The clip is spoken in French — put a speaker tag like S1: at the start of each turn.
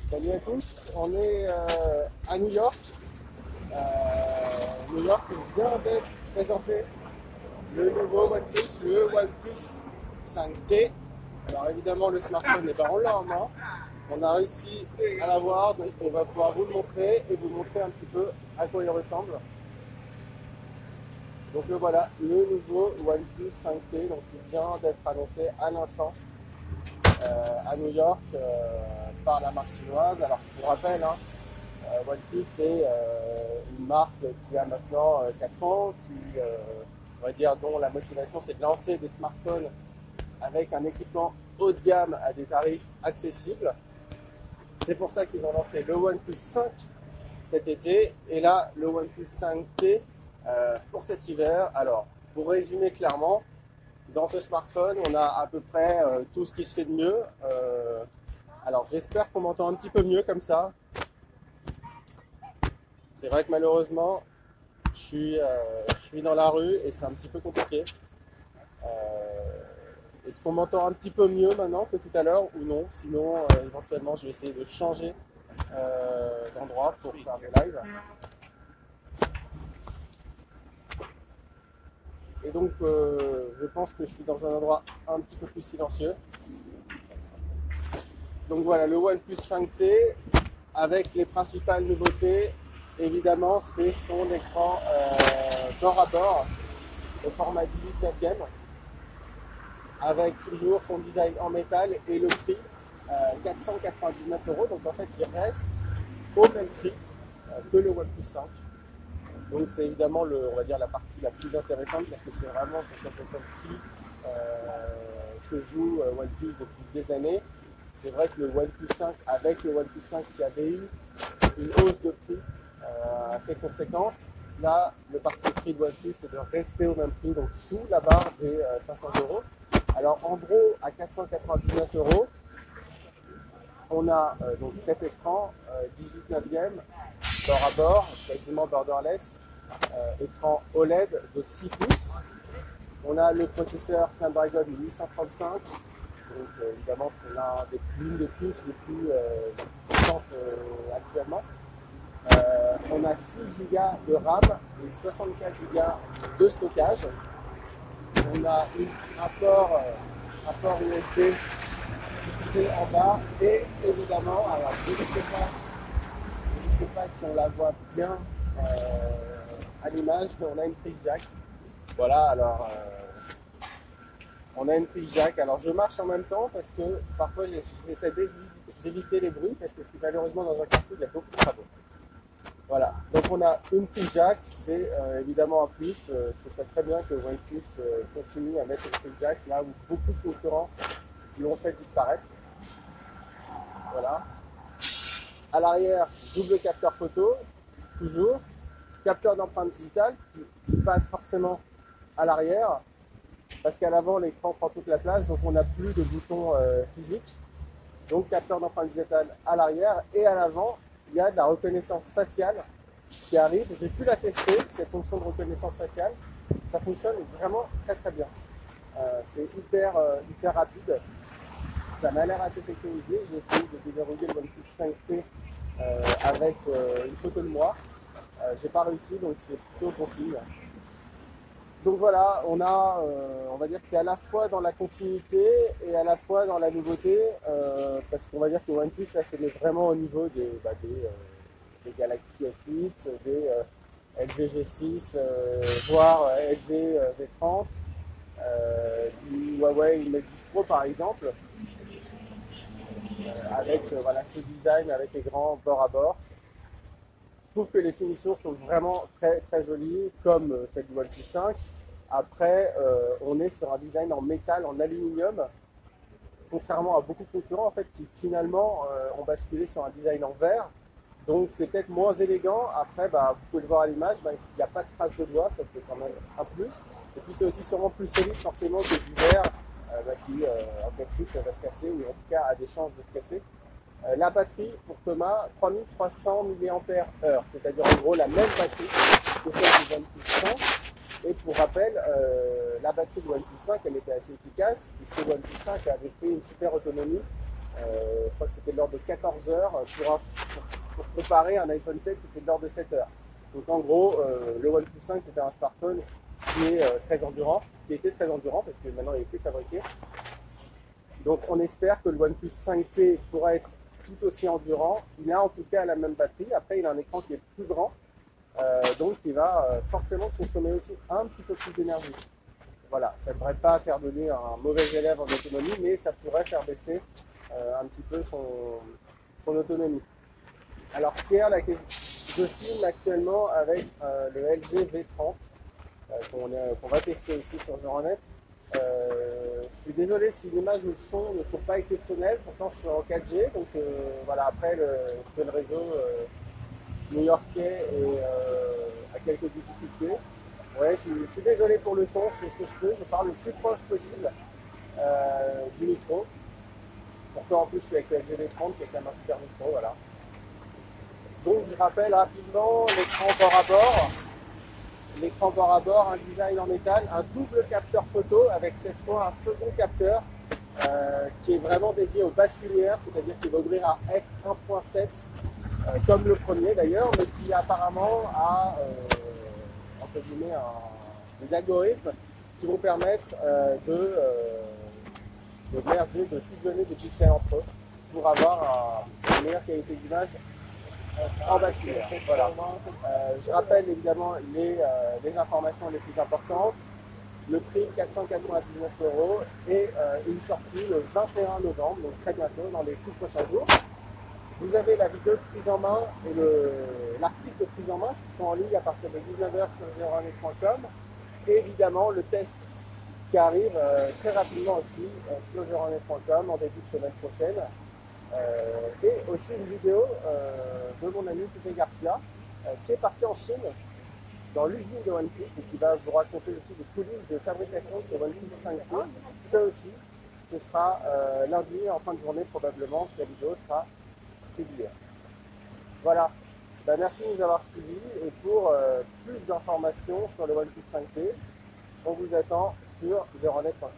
S1: Salut à tous, on est à New York. New York vient d'être présenté le nouveau OnePlus, le OnePlus 5T. Alors évidemment le smartphone n'est pas en l'a en main. On a réussi à l'avoir, donc on va pouvoir vous le montrer et vous montrer un petit peu à quoi il ressemble. Donc le voilà, le nouveau OnePlus 5T, donc il vient d'être annoncé à l'instant à New York par la marque chinoise. Alors pour rappel, hein, OnePlus c'est une marque qui a maintenant 4 ans, qui on va dire dont la motivation c'est de lancer des smartphones avec un équipement haut de gamme à des tarifs accessibles. C'est pour ça qu'ils ont lancé le OnePlus 5 cet été et là le OnePlus 5T pour cet hiver. Alors pour résumer clairement, dans ce smartphone on a à peu près tout ce qui se fait de mieux. Alors j'espère qu'on m'entend un petit peu mieux comme ça. C'est vrai que malheureusement je suis dans la rue et c'est un petit peu compliqué. Est-ce qu'on m'entend un petit peu mieux maintenant que tout à l'heure ou non? Sinon, éventuellement, je vais essayer de changer d'endroit pour faire des lives. Et donc, je pense que je suis dans un endroit un petit peu plus silencieux. Donc voilà, le OnePlus 5T avec les principales nouveautés. Évidemment, c'est son écran bord à bord au format 18/9, avec toujours son design en métal et le prix 499 €. Donc en fait, il reste au même prix que le OnePlus 5. Donc c'est évidemment on va dire la partie la plus intéressante parce que c'est vraiment sur cette sortie que joue OnePlus depuis des années. C'est vrai que le OnePlus 5 avec le OnePlus 5 qui avait eu une hausse de prix assez conséquente. Là, le parti pris de OnePlus c'est de rester au même prix, donc sous la barre des 500 €. Alors en gros, à 499 €, on a donc cet écran 18/9 bord à bord, quasiment borderless, écran OLED de 6 pouces. On a le processeur Snapdragon 835, donc évidemment c'est l'une des puces les plus puissantes actuellement. On a 6 Go de RAM et 64 Go de stockage. On a un port USB fixé en bas et évidemment, alors je ne sais pas si on la voit bien à l'image, mais on a une prise jack. Voilà, alors on a une prise jack. Alors je marche en même temps parce que parfois j'essaie d'éviter les bruits parce que je suis malheureusement dans un quartier où il y a beaucoup de travaux. Voilà, donc on a une prise jack, c'est évidemment un plus. Je trouve ça très bien que OnePlus continue à mettre une prise jack là où beaucoup de concurrents l'ont fait disparaître. Voilà. À l'arrière, double capteur photo, toujours. Capteur d'empreinte digitale qui passe forcément à l'arrière parce qu'à l'avant l'écran prend toute la place, donc on n'a plus de bouton physique. Donc capteur d'empreinte digitale à l'arrière et à l'avant. Il y a de la reconnaissance faciale qui arrive. J'ai pu la tester, cette fonction de reconnaissance faciale. Ça fonctionne vraiment très très bien. C'est hyper rapide. Ça m'a l'air assez sécurisé. J'ai essayé de déverrouiller le OnePlus 5T avec une photo de moi. J'ai pas réussi, donc c'est plutôt bon signe. Donc voilà, on va dire que c'est à la fois dans la continuité et à la fois dans la nouveauté, parce qu'on va dire que OnePlus là se met vraiment au niveau des Galaxy S8, des LG G6, voire LG V30, du Huawei Mate 10 Pro par exemple, avec voilà, ce design avec les grands bord à bord. Je trouve que les finitions sont vraiment très très jolies, comme celle du OnePlus 5. Après, on est sur un design en métal, en aluminium, contrairement à beaucoup de concurrents en fait, qui finalement ont basculé sur un design en verre. Donc c'est peut-être moins élégant. Après, vous pouvez le voir à l'image, il n'y a pas de trace de doigt, ça c'est quand même un plus. Et puis c'est aussi sûrement plus solide forcément que du verre qui en principe va se casser, ou en tout cas a des chances de se casser. La batterie pour Thomas, 3300 mAh, c'est-à-dire en gros la même batterie que celle du OnePlus 5. Et pour rappel, la batterie du OnePlus 5 elle était assez efficace, puisque le OnePlus 5 avait fait une super autonomie Je crois que c'était de l'ordre de 14 heures. Pour comparer, un iPhone 7, c'était de l'ordre de 7 heures. Donc en gros, le OnePlus 5, c'était un smartphone qui est très endurant, qui était très endurant parce que maintenant il est plus fabriqué. Donc on espère que le OnePlus 5T pourra être tout aussi endurant. Il a en tout cas la même batterie. Après, il a un écran qui est plus grand, donc il va forcément consommer aussi un petit peu plus d'énergie. Voilà, ça ne devrait pas faire de lui un mauvais élève en autonomie, mais ça pourrait faire baisser un petit peu son autonomie. Alors Pierre, je filme actuellement avec le LG V30 qu'on va tester aussi sur Zeronet. Je suis désolé si l'image ou le son ne sont pas exceptionnels, pourtant je suis en 4G, donc voilà, après le réseau new-yorkais a quelques difficultés. Ouais, je suis désolé pour le son, je fais ce que je peux, je parle le plus proche possible du micro. Pourtant en plus je suis avec le LG V30 qui est quand même un super micro, voilà. Donc je rappelle rapidement l'écran bord à bord. L'écran bord à bord, un design en métal, un double capteur photo avec cette fois un second capteur qui est vraiment dédié aux basses lumières, c'est-à-dire qu'il va ouvrir à f1.7 comme le premier d'ailleurs, mais qui apparemment a entre guillemets des algorithmes qui vont permettre de merger, de fusionner des pixels entre eux pour avoir une meilleure qualité d'image en basse lumière. Voilà. Je rappelle évidemment les informations les plus importantes. Le prix 499 € et une sortie le 21 novembre, donc très bientôt, dans les tout prochains jours. Vous avez la vidéo de prise en main et l'article de prise en main qui sont en ligne à partir de 19h sur zeronet.com. Et évidemment le test qui arrive très rapidement aussi sur zeronet.com en début de semaine prochaine. Et aussi une vidéo de mon ami Pepe Garcia qui est parti en Chine dans l'usine de OnePlus et qui va vous raconter aussi des coulisses de fabrication de OnePlus 5T. Ça aussi, ce sera lundi en fin de journée probablement que la vidéo sera publiée. Voilà, merci de nous avoir suivis et pour plus d'informations sur le OnePlus 5T, on vous attend sur zeronet.com.